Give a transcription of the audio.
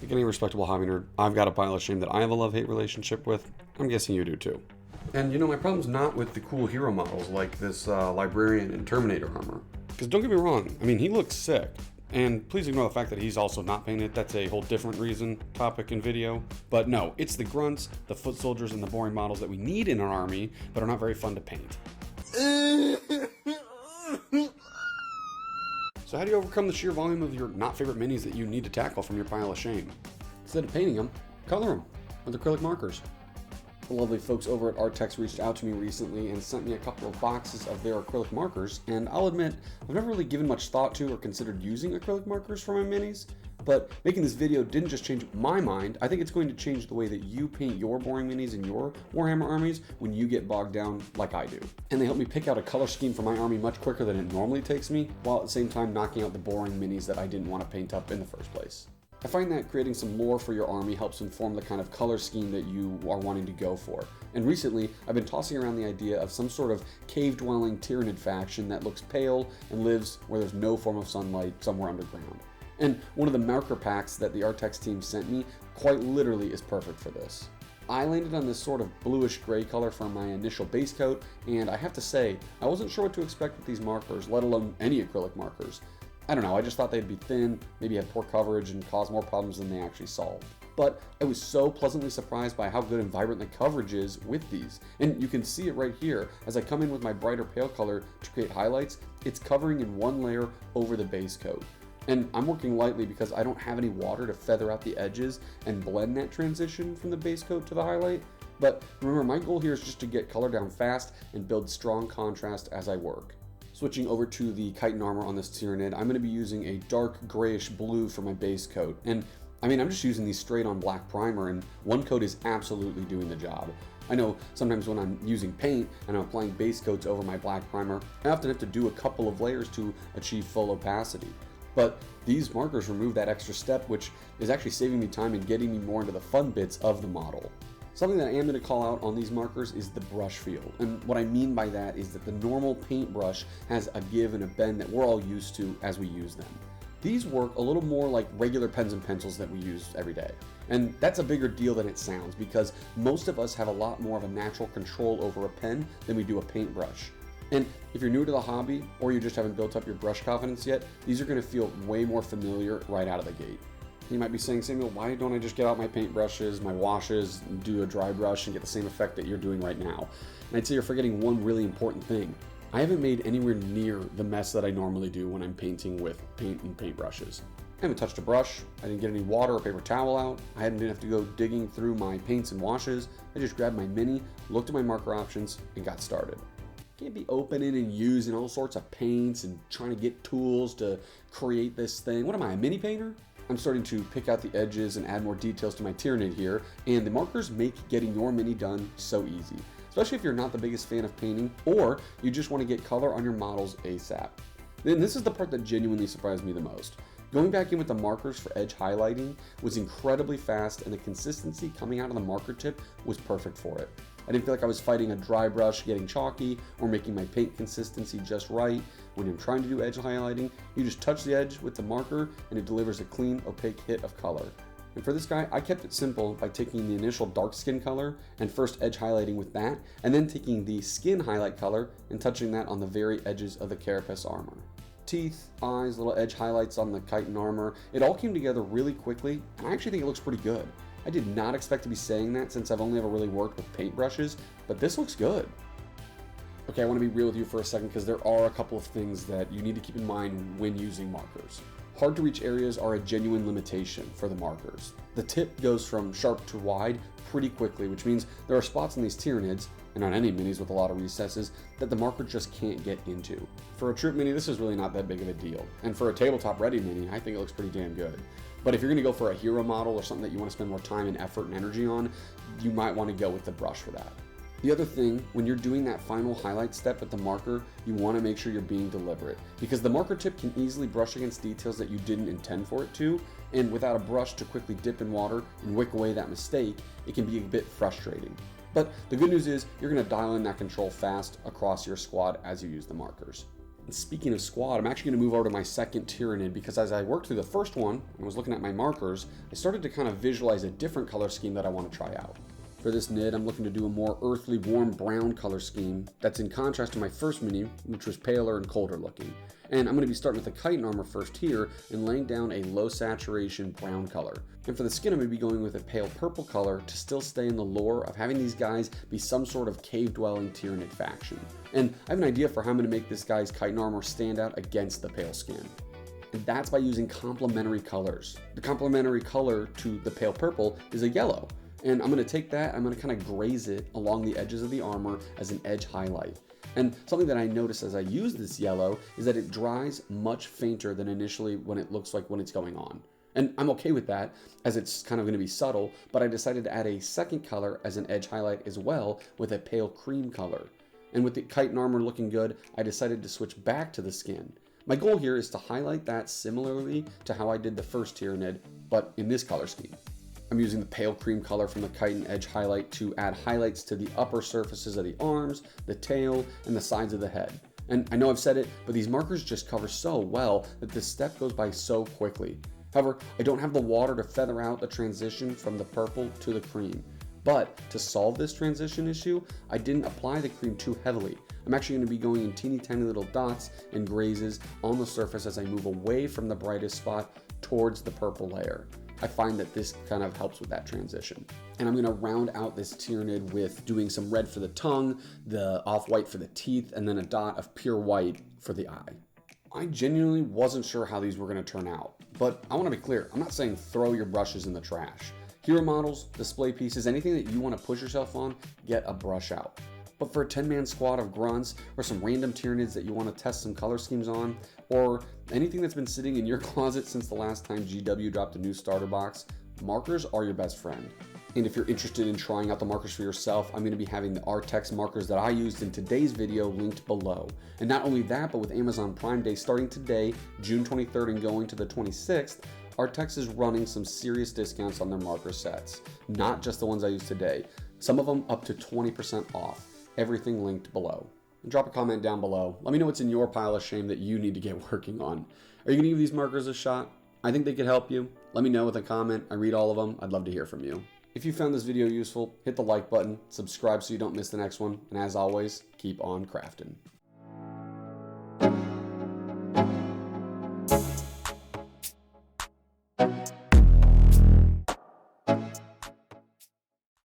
Like any respectable hobby nerd, I've got a pile of shame that I have a love-hate relationship with. I'm guessing you do too. And you know, my problem's not with the cool hero models like this Librarian and Terminator armor. Because don't get me wrong, I mean, he looks sick. And please ignore the fact that he's also not painted. That's a whole different reason, topic, and video. But no, it's the grunts, the foot soldiers, and the boring models that we need in an army, but are not very fun to paint. So how do you overcome the sheer volume of your not favorite minis that you need to tackle from your pile of shame? Instead of painting them, color them with acrylic markers. The lovely folks over at Arrtx reached out to me recently and sent me a couple of boxes of their acrylic markers, and I'll admit, I've never really given much thought to or considered using acrylic markers for my minis, but making this video didn't just change my mind, I think it's going to change the way that you paint your boring minis in your Warhammer armies when you get bogged down like I do. And they help me pick out a color scheme for my army much quicker than it normally takes me, while at the same time knocking out the boring minis that I didn't want to paint up in the first place. I find that creating some lore for your army helps inform the kind of color scheme that you are wanting to go for. And recently, I've been tossing around the idea of some sort of cave-dwelling Tyranid faction that looks pale and lives where there's no form of sunlight somewhere underground. And one of the marker packs that the Arrtx team sent me quite literally is perfect for this. I landed on this sort of bluish gray color for my initial base coat, and I have to say, I wasn't sure what to expect with these markers, let alone any acrylic markers. I don't know, I just thought they'd be thin, maybe have poor coverage, and cause more problems than they actually solved. But I was so pleasantly surprised by how good and vibrant the coverage is with these. And you can see it right here. As I come in with my brighter pale color to create highlights, it's covering in one layer over the base coat. And I'm working lightly because I don't have any water to feather out the edges and blend that transition from the base coat to the highlight. But remember, my goal here is just to get color down fast and build strong contrast as I work. Switching over to the chitin armor on this Tyranid, I'm going to be using a dark grayish blue for my base coat. And I mean, I'm just using these straight on black primer, and one coat is absolutely doing the job. I know sometimes when I'm using paint and I'm applying base coats over my black primer, I often have to do a couple of layers to achieve full opacity. But these markers remove that extra step, which is actually saving me time and getting me more into the fun bits of the model. Something that I am going to call out on these markers is the brush feel. And what I mean by that is that the normal paintbrush has a give and a bend that we're all used to as we use them. These work a little more like regular pens and pencils that we use every day. And that's a bigger deal than it sounds, because most of us have a lot more of a natural control over a pen than we do a paintbrush. And if you're new to the hobby, or you just haven't built up your brush confidence yet, these are going to feel way more familiar right out of the gate. You might be saying, Samuel, why don't I just get out my paintbrushes, my washes, and do a dry brush and get the same effect that you're doing right now? And I'd say you're forgetting one really important thing. I haven't made anywhere near the mess that I normally do when I'm painting with paint and paintbrushes. I haven't touched a brush, I didn't get any water or paper towel out, I didn't have to go digging through my paints and washes. I just grabbed my mini, looked at my marker options, and got started. Can't be opening and using all sorts of paints and trying to get tools to create this thing. What am I, a mini painter? I'm starting to pick out the edges and add more details to my Tyranid here, and the markers make getting your mini done so easy, especially if you're not the biggest fan of painting or you just want to get color on your models ASAP. Then this is the part that genuinely surprised me the most. Going back in with the markers for edge highlighting was incredibly fast, and the consistency coming out of the marker tip was perfect for it. I didn't feel like I was fighting a dry brush getting chalky or making my paint consistency just right. When you're trying to do edge highlighting, you just touch the edge with the marker and it delivers a clean, opaque hit of color. And for this guy, I kept it simple by taking the initial dark skin color and first edge highlighting with that, and then taking the skin highlight color and touching that on the very edges of the carapace armor. Teeth, eyes, little edge highlights on the chitin armor, it all came together really quickly, and I actually think it looks pretty good. I did not expect to be saying that since I've only ever really worked with paintbrushes, but this looks good. Okay, I want to be real with you for a second because there are a couple of things that you need to keep in mind when using markers. Hard to reach areas are a genuine limitation for the markers. The tip goes from sharp to wide pretty quickly, which means there are spots in these Tyranids, and on any minis with a lot of recesses, that the marker just can't get into. For a troop mini, this is really not that big of a deal. And for a tabletop ready mini, I think it looks pretty damn good. But if you're gonna go for a hero model or something that you wanna spend more time and effort and energy on, you might wanna go with the brush for that. The other thing, when you're doing that final highlight step with the marker, you wanna make sure you're being deliberate, because the marker tip can easily brush against details that you didn't intend for it to, and without a brush to quickly dip in water and wick away that mistake, it can be a bit frustrating. But the good news is, you're gonna dial in that control fast across your squad as you use the markers. And speaking of squad, I'm actually going to move over to my second Tyranid because as I worked through the first one and was looking at my markers, I started to kind of visualize a different color scheme that I want to try out. For this nid, I'm looking to do a more earthly, warm brown color scheme that's in contrast to my first mini, which was paler and colder looking. And I'm going to be starting with the chitin armor first here and laying down a low saturation brown color. And for the skin, I'm going to be going with a pale purple color to still stay in the lore of having these guys be some sort of cave-dwelling Tyranid faction. And I have an idea for how I'm going to make this guy's chitin armor stand out against the pale skin. And that's by using complementary colors. The complementary color to the pale purple is a yellow. And I'm going to take that, I'm going to kind of graze it along the edges of the armor as an edge highlight. And something that I notice as I use this yellow is that it dries much fainter than initially when it looks like when it's going on. And I'm okay with that as it's kind of going to be subtle, but I decided to add a second color as an edge highlight as well with a pale cream color. And with the chitin armor looking good, I decided to switch back to the skin. My goal here is to highlight that similarly to how I did the first Tyranid, but in this color scheme. I'm using the pale cream color from the chitin edge highlight to add highlights to the upper surfaces of the arms, the tail, and the sides of the head. And I know I've said it, but these markers just cover so well that this step goes by so quickly. However, I don't have the water to feather out the transition from the purple to the cream. But to solve this transition issue, I didn't apply the cream too heavily. I'm actually going to be going in teeny tiny little dots and grazes on the surface as I move away from the brightest spot towards the purple layer. I find that this kind of helps with that transition. And I'm gonna round out this Tyranid with doing some red for the tongue, the off-white for the teeth, and then a dot of pure white for the eye. I genuinely wasn't sure how these were gonna turn out, but I wanna be clear, I'm not saying throw your brushes in the trash. Hero models, display pieces, anything that you wanna push yourself on, get a brush out. But for a 10-man squad of grunts, or some random Tyranids that you want to test some color schemes on, or anything that's been sitting in your closet since the last time GW dropped a new starter box, markers are your best friend. And if you're interested in trying out the markers for yourself, I'm going to be having the Arrtx markers that I used in today's video linked below. And not only that, but with Amazon Prime Day starting today, June 23rd and going to the 26th, Arrtx is running some serious discounts on their marker sets. Not just the ones I used today. Some of them up to 20% off. Everything linked below. And drop a comment down below. Let me know what's in your pile of shame that you need to get working on. Are you going to give these markers a shot? I think they could help you. Let me know with a comment. I read all of them. I'd love to hear from you. If you found this video useful, hit the like button, subscribe so you don't miss the next one, and as always, keep on crafting.